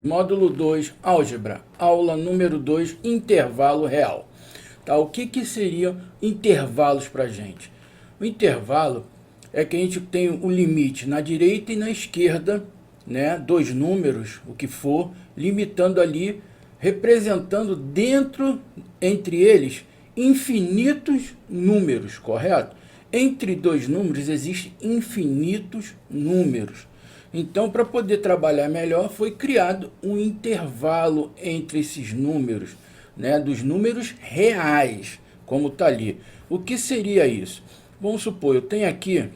Módulo 2, Álgebra, aula número 2, intervalo real. Tá? O que seriam intervalos para a gente? O intervalo é que a gente tem um limite na direita e na esquerda, né? Dois números, o que for, limitando ali, representando dentro, entre eles, infinitos números, correto? Entre dois números existem infinitos números. Então, para poder trabalhar melhor, foi criado um intervalo entre esses números, né, dos números reais, como está ali. O que seria isso? Vamos supor, eu tenho aqui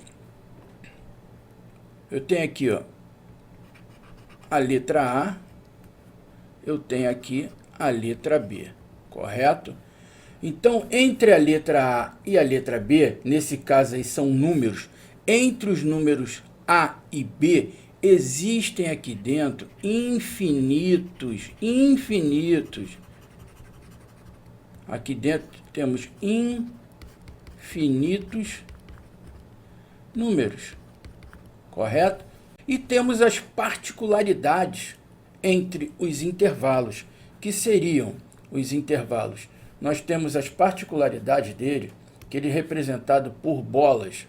ó, a letra A, eu tenho aqui a letra B, correto? Então, entre a letra A e a letra B, nesse caso aí são números, entre os números A e B, existem aqui dentro infinitos. Aqui dentro temos infinitos números, correto? E temos as particularidades entre os intervalos, que seriam os intervalos. Nós temos as particularidades dele, que ele é representado por bolas,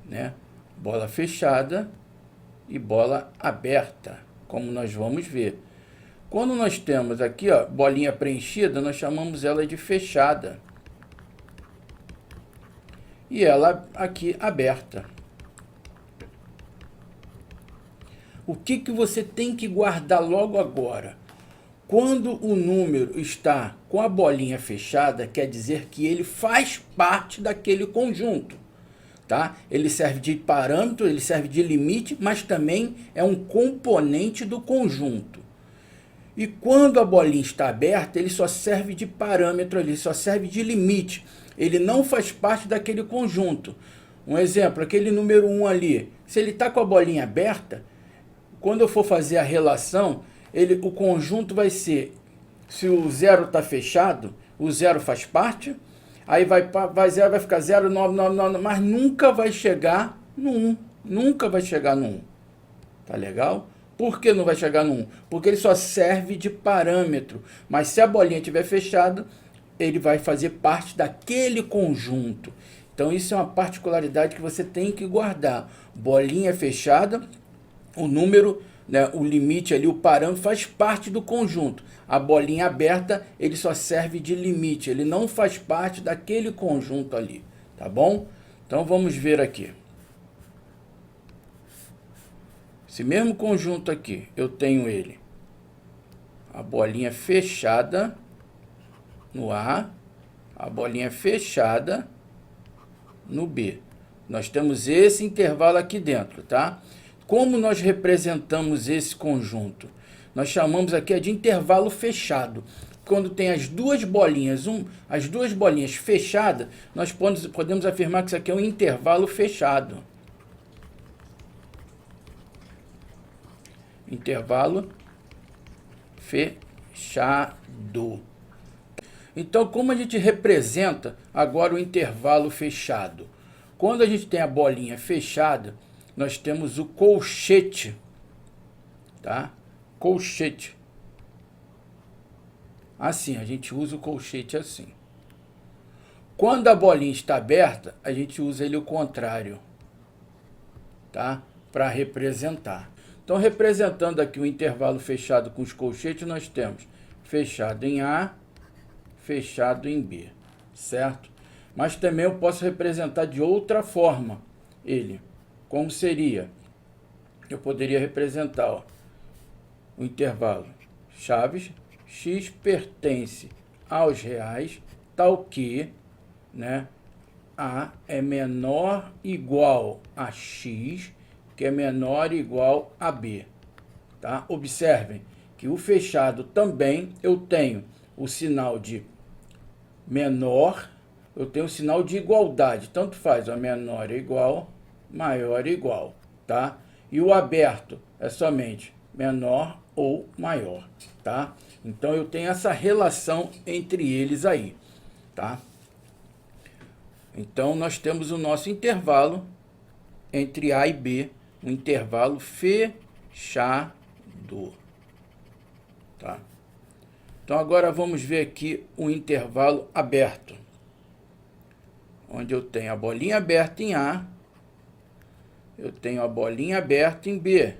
né? Bola fechada e bola aberta, como nós vamos ver. Quando nós temos aqui, ó, bolinha preenchida, nós chamamos ela de fechada. E ela aqui aberta. O que você tem que guardar logo agora? Quando o número está com a bolinha fechada, quer dizer que ele faz parte daquele conjunto. Tá? Ele serve de parâmetro, ele serve de limite, mas também é um componente do conjunto. E quando a bolinha está aberta, ele só serve de parâmetro, ele só serve de limite. Ele não faz parte daquele conjunto. Um exemplo, aquele número 1 ali, se ele está com a bolinha aberta, quando eu for fazer a relação, o conjunto vai ser, se o 0 está fechado, o 0 faz parte, aí vai ficar 0, 9, 9, 9, mas nunca vai chegar no 1. Nunca vai chegar no 1. Tá legal? Por que não vai chegar no 1? Porque ele só serve de parâmetro. Mas se a bolinha estiver fechada, ele vai fazer parte daquele conjunto. Então isso é uma particularidade que você tem que guardar. Bolinha fechada, o número, né, o limite ali, o parâmetro faz parte do conjunto. A bolinha aberta, ele só serve de limite, ele não faz parte daquele conjunto ali, tá bom? Então vamos ver aqui. Esse mesmo conjunto aqui, eu tenho ele, a bolinha fechada no A, a bolinha fechada no B. Nós temos esse intervalo aqui dentro, tá? Como nós representamos esse conjunto? Nós chamamos aqui de intervalo fechado. Quando tem as duas bolinhas, as duas bolinhas fechadas, nós podemos afirmar que isso aqui é um intervalo fechado. Intervalo fechado. Então, como a gente representa agora o intervalo fechado? Quando a gente tem a bolinha fechada, nós temos o colchete, tá? Colchete. Assim, a gente usa o colchete assim. Quando a bolinha está aberta, a gente usa ele o contrário, tá? Para representar. Então, representando aqui o intervalo fechado com os colchetes, nós temos fechado em A, fechado em B, certo? Mas também eu posso representar de outra forma ele. Como seria? Eu poderia representar, ó, o intervalo chaves, x pertence aos reais, tal que, né, A é menor ou igual a x, que é menor ou igual a B. Tá? Observem que o fechado também eu tenho o sinal de menor, eu tenho o sinal de igualdade, tanto faz, a menor é igual, maior ou igual, tá? E o aberto é somente menor ou maior, tá? Então eu tenho essa relação entre eles aí, tá? Então nós temos o nosso intervalo entre A e B, um intervalo fechado. Tá? Então agora vamos ver aqui o intervalo aberto, onde eu tenho a bolinha aberta em A, eu tenho a bolinha aberta em B.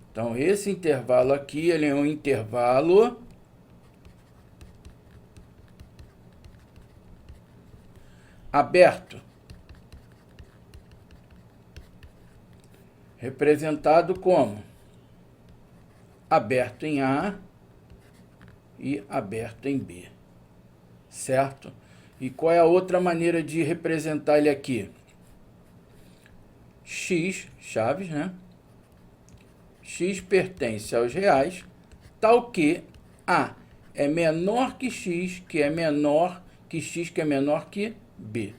Então esse intervalo aqui, ele é um intervalo aberto, representado como aberto em A e aberto em B, certo? E qual é a outra maneira de representar ele aqui? X, chaves, né? X pertence aos reais, tal que A é menor que X, que é menor que X, que é menor que B.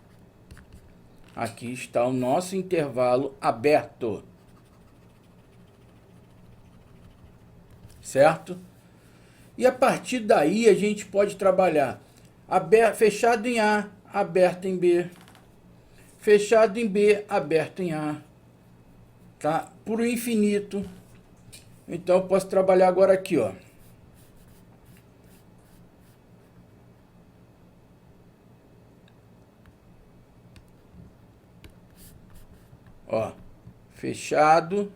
Aqui está o nosso intervalo aberto. Certo? E a partir daí a gente pode trabalhar fechado em A, aberto em B. Fechado em B, aberto em A. Tá? Por infinito. Então eu posso trabalhar agora aqui, ó. Ó, fechado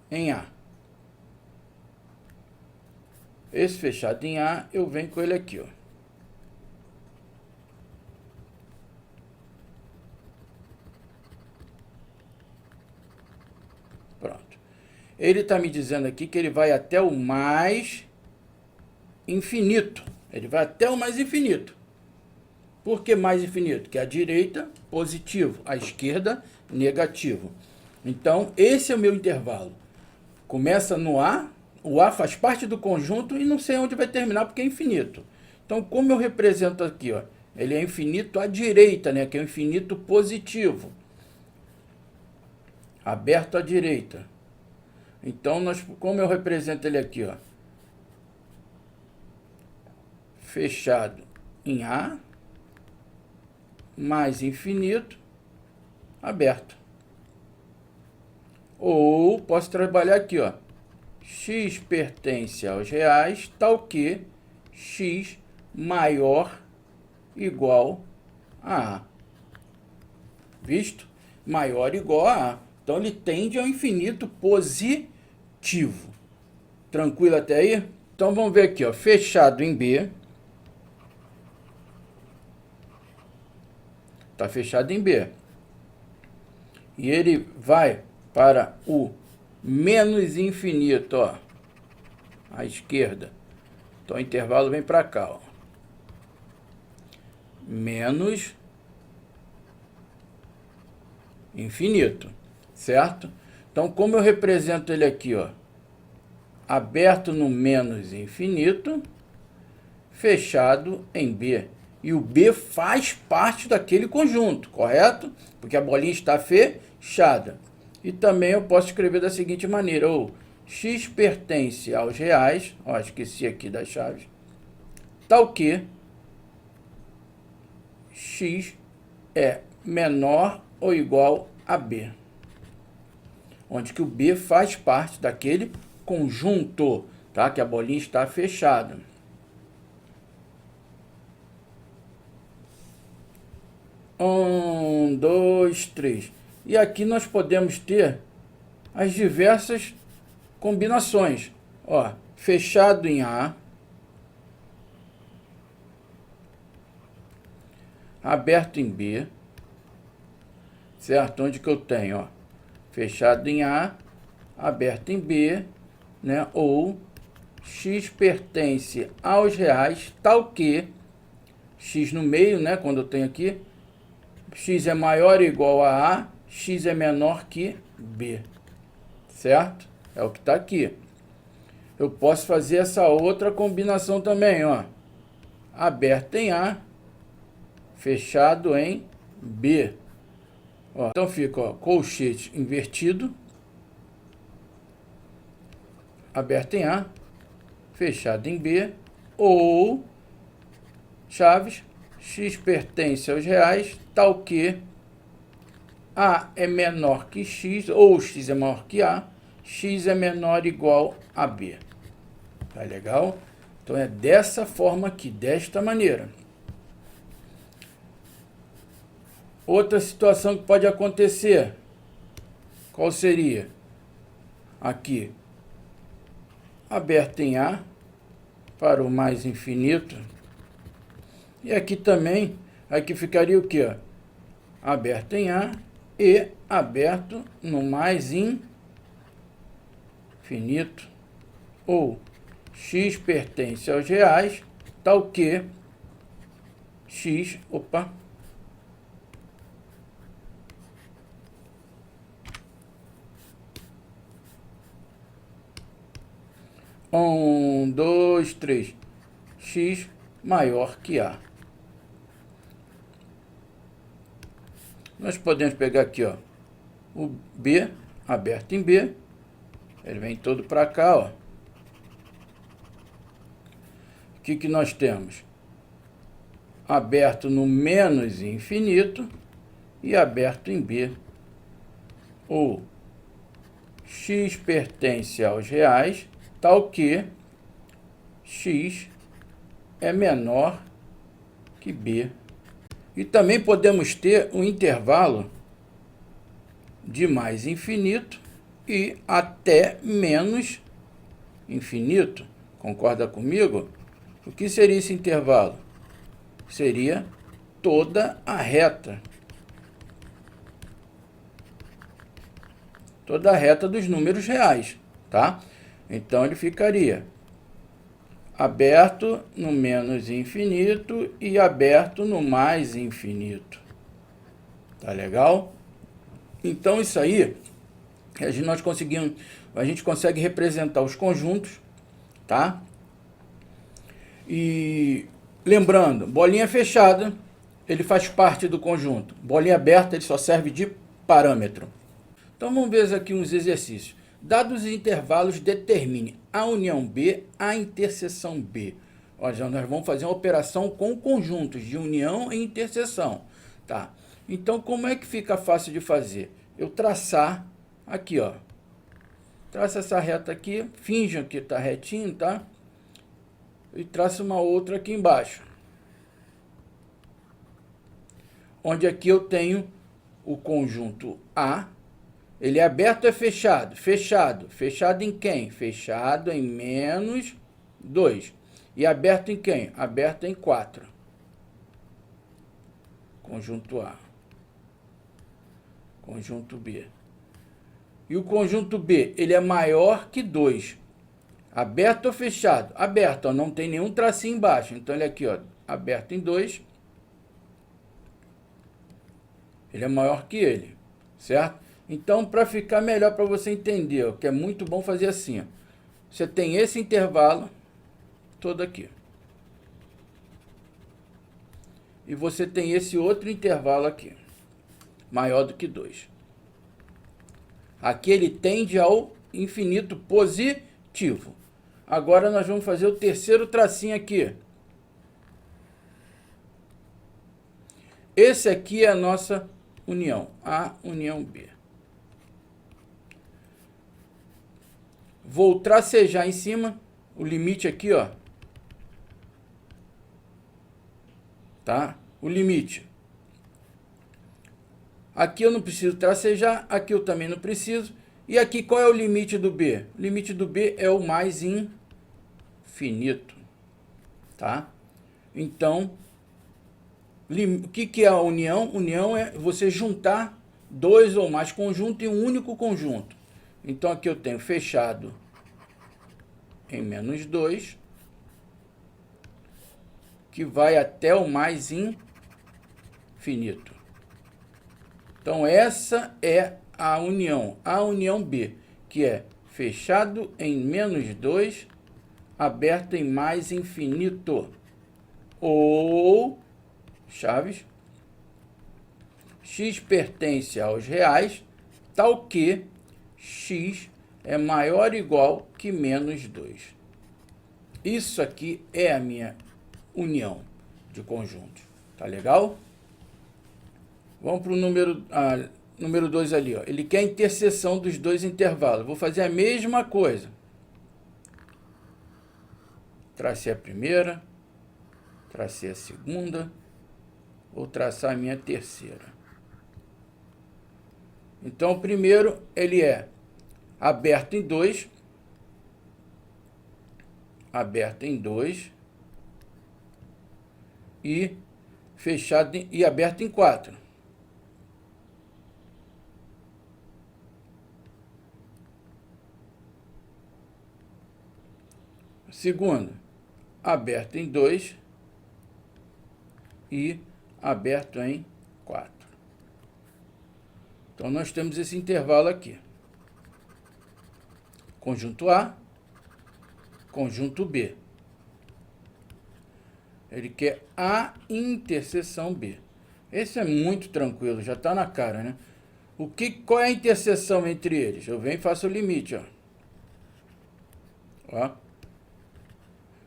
em A. Esse fechado em A, eu venho com ele aqui, ó. Pronto. Ele está me dizendo aqui que ele vai até o mais infinito. Ele vai até o mais infinito. Por que mais infinito? Que a direita, positivo. A esquerda, negativo. Então, esse é o meu intervalo. Começa no A. O A faz parte do conjunto e não sei onde vai terminar porque é infinito. Então, como eu represento aqui, ó, ele é infinito à direita, né, que é o infinito positivo. Aberto à direita. Então, como eu represento ele aqui, ó, fechado em A, mais infinito, aberto. Ou posso trabalhar aqui, ó, X pertence aos reais, tal que X maior igual a A. Visto? Maior igual a A. Então, ele tende ao infinito positivo. Tranquilo até aí? Então, vamos ver aqui, ó, fechado em B. Está fechado em B. E ele vai para o menos infinito, ó, à esquerda. Então, o intervalo vem para cá, ó. Menos infinito, certo? Então, como eu represento ele aqui, ó, aberto no menos infinito, fechado em B. E o B faz parte daquele conjunto, correto? Porque a bolinha está fechada. E também eu posso escrever da seguinte maneira, ou X pertence aos reais, ó, esqueci aqui das chaves, tal que X é menor ou igual a B. Onde que o B faz parte daquele conjunto, tá? Que a bolinha está fechada. Um, dois, três. E aqui nós podemos ter as diversas combinações. Ó, fechado em A, aberto em B, certo? Onde que eu tenho, ó, fechado em A, aberto em B, né? Ou X pertence aos reais, tal que X no meio, né? Quando eu tenho aqui, X é maior ou igual a A, X é menor que B, certo? É o que está aqui. Eu posso fazer essa outra combinação também, ó. Aberto em A, fechado em B. Ó, então fica, ó, colchete invertido, aberto em A, fechado em B, ou chaves, X pertence aos reais, tal que A é menor que X, ou X é maior que A, x é menor ou igual a b. Tá legal? Então é dessa forma aqui, desta maneira. Outra situação que pode acontecer, qual seria? Aqui, aberto em A, para o mais infinito. E aqui também, aqui ficaria o quê? Aberto em A e aberto no mais infinito. Ou x pertence aos reais, tal que x, opa, dois, três, x maior que A. Nós podemos pegar aqui, ó, o B aberto em B, ele vem todo para cá, ó. O que nós temos? Aberto no menos infinito e aberto em B. Ou x pertence aos reais, tal que x é menor que B. E também podemos ter um intervalo de mais infinito e até menos infinito. Concorda comigo? O que seria esse intervalo? Seria toda a reta. Toda a reta dos números reais, tá? Então, ele ficaria aberto no menos infinito e aberto no mais infinito. Tá legal? Então, isso aí, a gente consegue representar os conjuntos, tá? E lembrando, bolinha fechada, ele faz parte do conjunto. Bolinha aberta, ele só serve de parâmetro. Então, vamos ver aqui uns exercícios. Dados os intervalos, determine a união B, a interseção B. Olha, nós vamos fazer uma operação com conjuntos de união e interseção, tá? Então, como é que fica fácil de fazer? Eu traçar aqui, ó. Traça essa reta aqui, finjam que está retinho, tá? E traço uma outra aqui embaixo. Onde aqui eu tenho o conjunto A. Ele é aberto ou é fechado? Fechado. Fechado em quem? Fechado em menos 2. E aberto em quem? Aberto em 4. Conjunto A. Conjunto B. E o conjunto B, ele é maior que 2. Aberto ou fechado? Aberto, ó, não tem nenhum tracinho embaixo. Então, ele aqui, ó, aberto em 2. Ele é maior que ele, certo? Então, para ficar melhor para você entender, ó, que é muito bom fazer assim, ó. Você tem esse intervalo todo aqui. E você tem esse outro intervalo aqui, maior do que 2. Aqui ele tende ao infinito positivo. Agora nós vamos fazer o terceiro tracinho aqui. Esse aqui é a nossa união, A união B. Vou tracejar em cima, o limite aqui, ó. Tá? O limite. Aqui eu não preciso tracejar, aqui eu também não preciso. E aqui qual é o limite do B? O limite do B é o mais infinito, tá? Então, o que é a união? União é você juntar dois ou mais conjuntos em um único conjunto. Então, aqui eu tenho fechado em menos 2, que vai até o mais infinito. Então, essa é a união B, que é fechado em menos 2, aberto em mais infinito. Ou, chaves, x pertence aos reais, tal que x é maior ou igual que menos 2. Isso aqui é a minha união de conjuntos. Tá legal? Vamos para o número 2 ali, ó, ele quer a interseção dos dois intervalos. Vou fazer a mesma coisa. Tracei a primeira, tracei a segunda, vou traçar a minha terceira. Então, o primeiro, ele é aberto em 2, e fechado e aberto em 4. Segundo, aberto em 2 e aberto em 4. Então, nós temos esse intervalo aqui. Conjunto A, conjunto B. Ele quer a interseção B. Esse é muito tranquilo, já está na cara, né? Qual é a interseção entre eles? Eu venho e faço o limite, ó. Ó.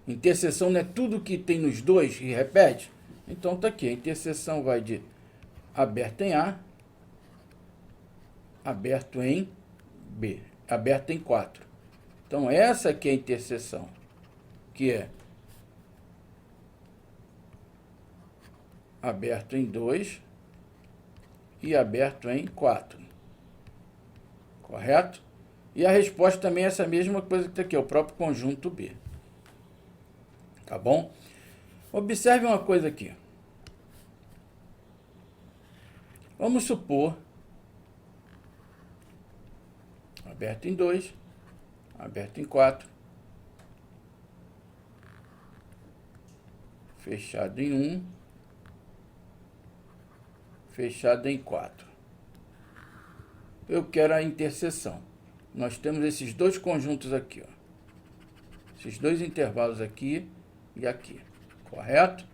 Interseção não é tudo que tem nos dois e repete? Então tá aqui, a interseção vai de aberto em A, aberto em B, aberto em 4. Então essa aqui é a interseção, que é aberto em 2 e aberto em 4. Correto? E a resposta também é essa mesma coisa que está aqui, o próprio conjunto B. Tá bom? Observe uma coisa aqui. Vamos supor, aberto em 2, aberto em 4, fechado em 1, fechado em 4. Eu quero a interseção. Nós temos esses dois conjuntos aqui, ó. Esses dois intervalos aqui e aqui. Correto?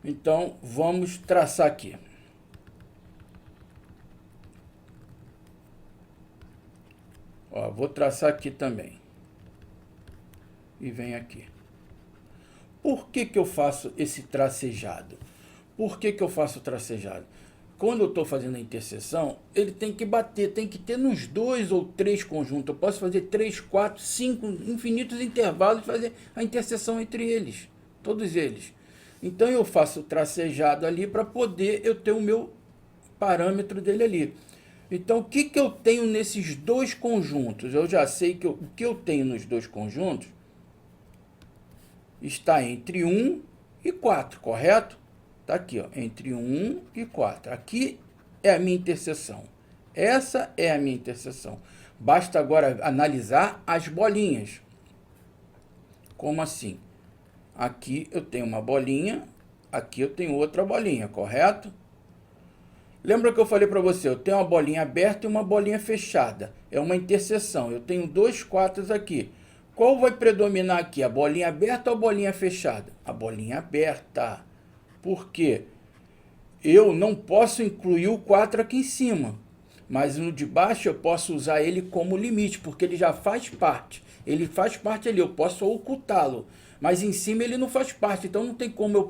Então, vamos traçar aqui. Ó, vou traçar aqui também. E vem aqui. Por que eu faço esse tracejado? Por que eu faço o tracejado? Quando eu estou fazendo a interseção, ele tem que bater, tem que ter nos 2 ou 3 conjuntos. Eu posso fazer 3, 4, 5, infinitos intervalos e fazer a interseção entre eles, todos eles. Então eu faço o tracejado ali para poder eu ter o meu parâmetro dele ali. Então o que eu tenho nesses dois conjuntos? Eu já sei que o que eu tenho nos dois conjuntos está entre 1 e 4, correto? Está aqui, ó, entre 1 e 4. Aqui é a minha interseção. Essa é a minha interseção. Basta agora analisar as bolinhas. Como assim? Aqui eu tenho uma bolinha, aqui eu tenho outra bolinha, correto? Lembra que eu falei para você, eu tenho uma bolinha aberta e uma bolinha fechada. É uma interseção. Eu tenho dois 4 aqui. Qual vai predominar aqui? A bolinha aberta ou a bolinha fechada? A bolinha aberta. Por quê? Eu não posso incluir o 4 aqui em cima, mas no de baixo eu posso usar ele como limite, porque ele já faz parte. Ele faz parte ali, eu posso ocultá-lo, mas em cima ele não faz parte, então não tem como eu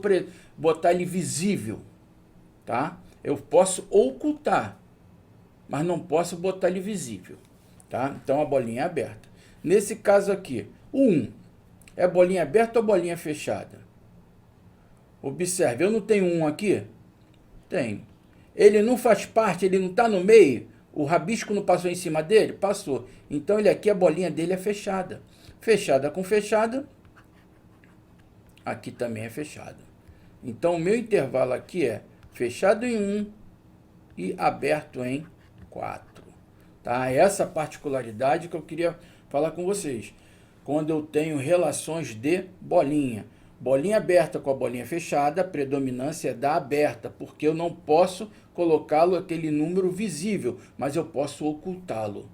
botar ele visível, tá? Eu posso ocultar, mas não posso botar ele visível, tá? Então a bolinha é aberta. Nesse caso aqui, o 1 é bolinha aberta ou bolinha fechada? Observe, eu não tenho 1 aqui? Tenho. Ele não faz parte, ele não está no meio? O rabisco não passou em cima dele? Passou. Então, ele aqui, a bolinha dele é fechada. Fechada com fechada, aqui também é fechada. Então, o meu intervalo aqui é fechado em 1 e aberto em 4. Tá? Essa particularidade que eu queria falar com vocês. Quando eu tenho relações de bolinha. Bolinha aberta com a bolinha fechada, a predominância é da aberta, porque eu não posso colocá-lo aquele número visível, mas eu posso ocultá-lo.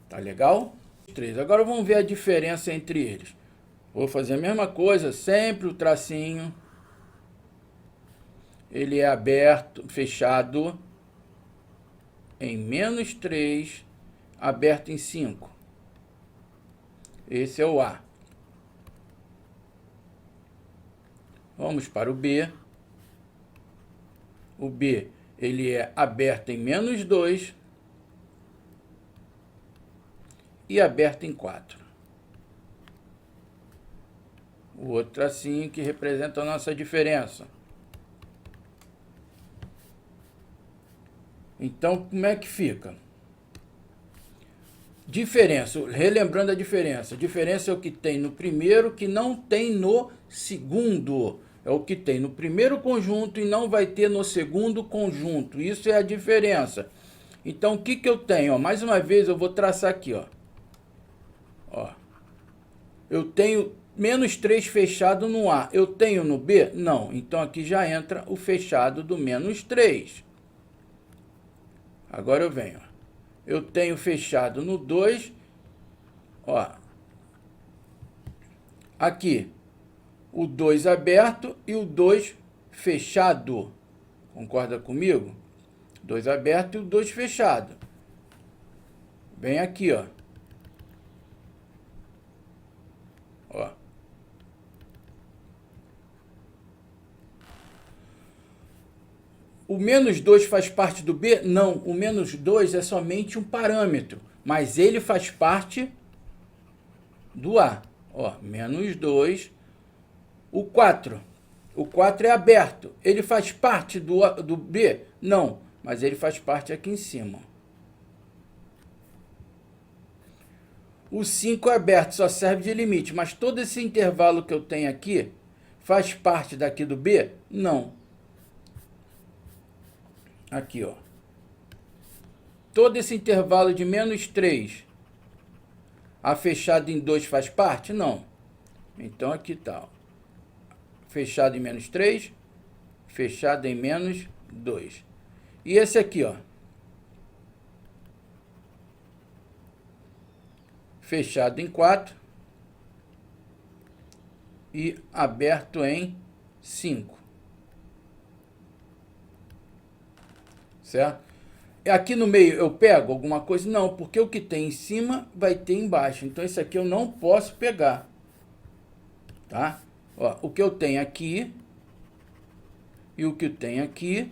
Tá legal? 3. Agora vamos ver a diferença entre eles. Vou fazer a mesma coisa, sempre o tracinho. Ele é aberto, fechado em -3, aberto em 5. Esse é o A. Vamos para o B. O B ele é aberto em -2 e aberto em 4. O outro tracinho que representa a nossa diferença. Então, como é que fica? Diferença, relembrando a diferença. Diferença é o que tem no primeiro que não tem no segundo. É o que tem no primeiro conjunto e não vai ter no segundo conjunto. Isso é a diferença. Então, o que eu tenho? Ó, mais uma vez, eu vou traçar aqui. Ó. Eu tenho -3 fechado no A. Eu tenho no B? Não. Então, aqui já entra o fechado do -3. Agora eu venho. Ó. Eu tenho fechado no 2. Ó. Aqui, o 2 aberto e o 2 fechado. Concorda comigo? 2 aberto e o 2 fechado. Vem aqui, ó. Ó. O -2 faz parte do B? Não, o -2 é somente um parâmetro, mas ele faz parte do A. Ó, -2, o 4. O 4 é aberto, ele faz parte do B? Não, mas ele faz parte aqui em cima. O 5 é aberto, só serve de limite, mas todo esse intervalo que eu tenho aqui faz parte daqui do B? Não. Aqui, ó. Todo esse intervalo de -3, a fechado em 2 faz parte? Não. Então, aqui tá. Ó. Fechado em -3, fechado em -2. E esse aqui, ó. Fechado em 4 e aberto em 5. Certo? Aqui no meio eu pego alguma coisa? Não, porque o que tem em cima vai ter embaixo. Então, esse aqui eu não posso pegar. Tá? Ó, o que eu tenho aqui e o que eu tenho aqui,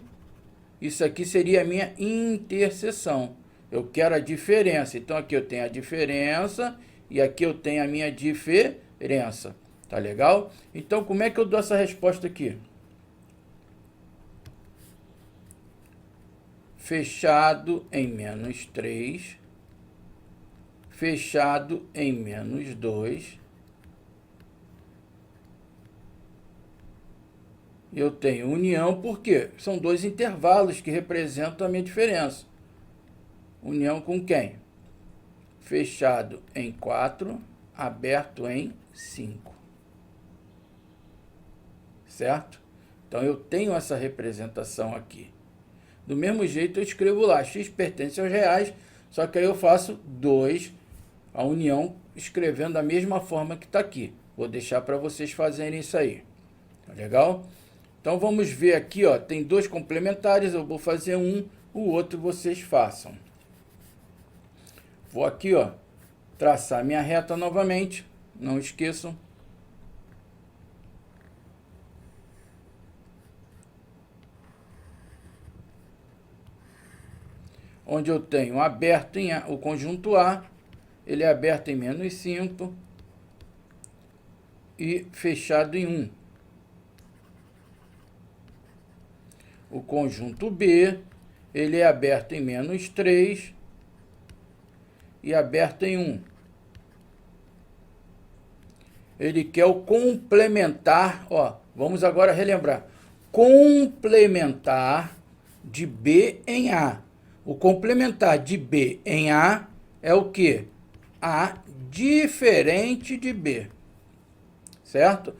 isso aqui seria a minha interseção. Eu quero a diferença. Então, aqui eu tenho a diferença e aqui eu tenho a minha diferença. Tá legal? Então, como é que eu dou essa resposta aqui? Fechado em -3, fechado em -2. Eu tenho união, porque são dois intervalos que representam a minha diferença. União com quem? Fechado em 4, aberto em 5. Certo? Então, eu tenho essa representação aqui. Do mesmo jeito, eu escrevo lá, x pertence aos reais, só que aí eu faço 2, a união, escrevendo da mesma forma que está aqui. Vou deixar para vocês fazerem isso aí. Tá legal? Então, vamos ver aqui, ó, tem 2 complementares, eu vou fazer um, o outro vocês façam. Vou aqui, ó, traçar minha reta novamente, não esqueçam. Onde eu tenho aberto em A, o conjunto A, ele é aberto em -5 e fechado em 1. O conjunto B, ele é aberto em -3 e aberto em 1. Ele quer o complementar, ó, vamos agora relembrar, complementar de B em A. O complementar de B em A é o quê? A diferente de B, certo?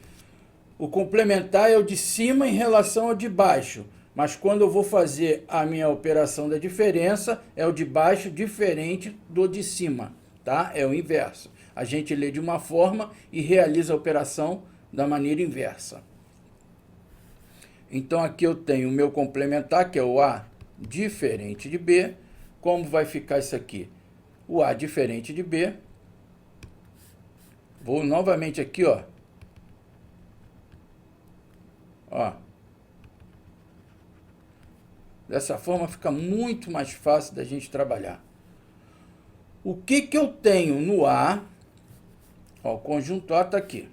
O complementar é o de cima em relação ao de baixo, mas quando eu vou fazer a minha operação da diferença, é o de baixo diferente do de cima, tá? É o inverso. A gente lê de uma forma e realiza a operação da maneira inversa. Então, aqui eu tenho o meu complementar, que é o A diferente de B. Como vai ficar isso aqui? O A diferente de B. Vou novamente aqui, ó. Ó. Dessa forma fica muito mais fácil da gente trabalhar. O que eu tenho no A? Ó, o conjunto A está aqui.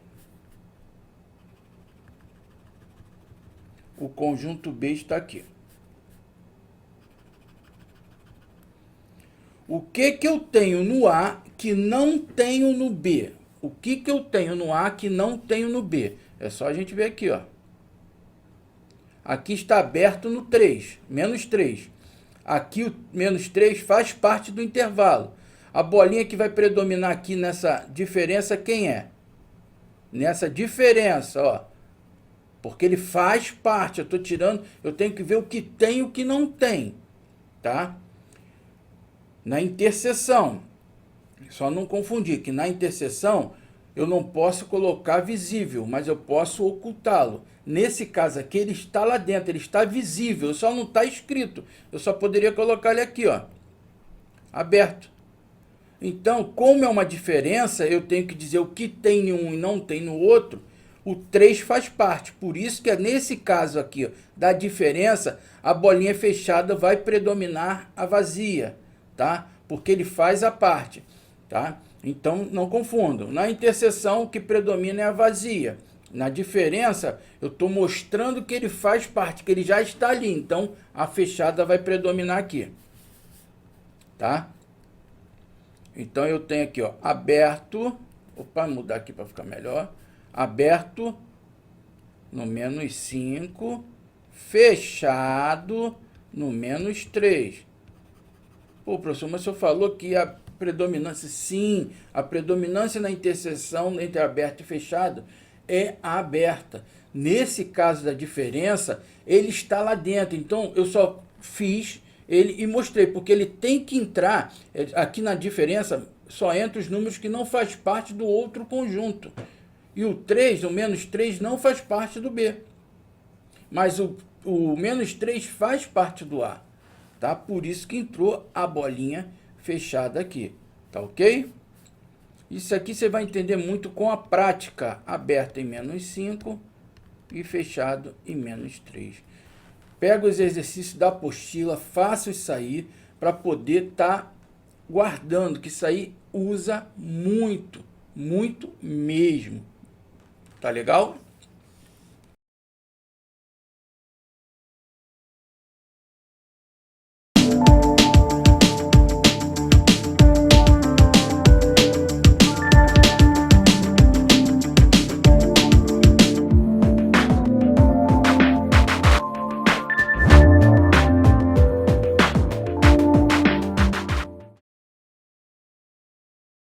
O conjunto B está aqui. O que eu tenho no A que não tenho no B? O que eu tenho no A que não tenho no B? É só a gente ver aqui, ó. Aqui está aberto no 3, menos 3. Aqui o menos 3 faz parte do intervalo. A bolinha que vai predominar aqui nessa diferença, quem é? Nessa diferença, ó. Porque ele faz parte. Eu estou tirando, eu tenho que ver o que tem e o que não tem. Tá? Na interseção, só não confundir que na interseção eu não posso colocar visível, mas eu posso ocultá-lo. Nesse caso aqui, ele está lá dentro, ele está visível, só não está escrito. Eu só poderia colocar ele aqui, ó, aberto. Então, como é uma diferença, eu tenho que dizer o que tem em um e não tem no outro. O 3 faz parte. Por isso que nesse caso aqui, ó, da diferença, a bolinha fechada vai predominar a vazia, tá? Porque ele faz a parte, tá? Então, não confundam. Na interseção, o que predomina é a vazia. Na diferença, eu estou mostrando que ele faz parte, que ele já está ali. Então, a fechada vai predominar aqui, tá? Então, eu tenho aqui, ó, aberto. Opa, mudar aqui para ficar melhor. Aberto no menos 5, fechado no menos 3. Pô, professor, mas o senhor falou que a predominância, sim, a predominância na interseção entre aberto e fechado é a aberta. Nesse caso da diferença, ele está lá dentro. Então, eu só fiz ele e mostrei, porque ele tem que entrar, aqui na diferença, só entra os números que não faz parte do outro conjunto. E o 3, o menos 3, não faz parte do B. Mas o menos 3 faz parte do A. Tá? Por isso que entrou a bolinha fechada aqui. Tá ok? Isso aqui você vai entender muito com a prática. Aberta em menos 5 e fechado em menos 3. Pega os exercícios da apostila, faça isso aí para poder estar guardando, que isso aí usa muito, muito mesmo. Tá legal?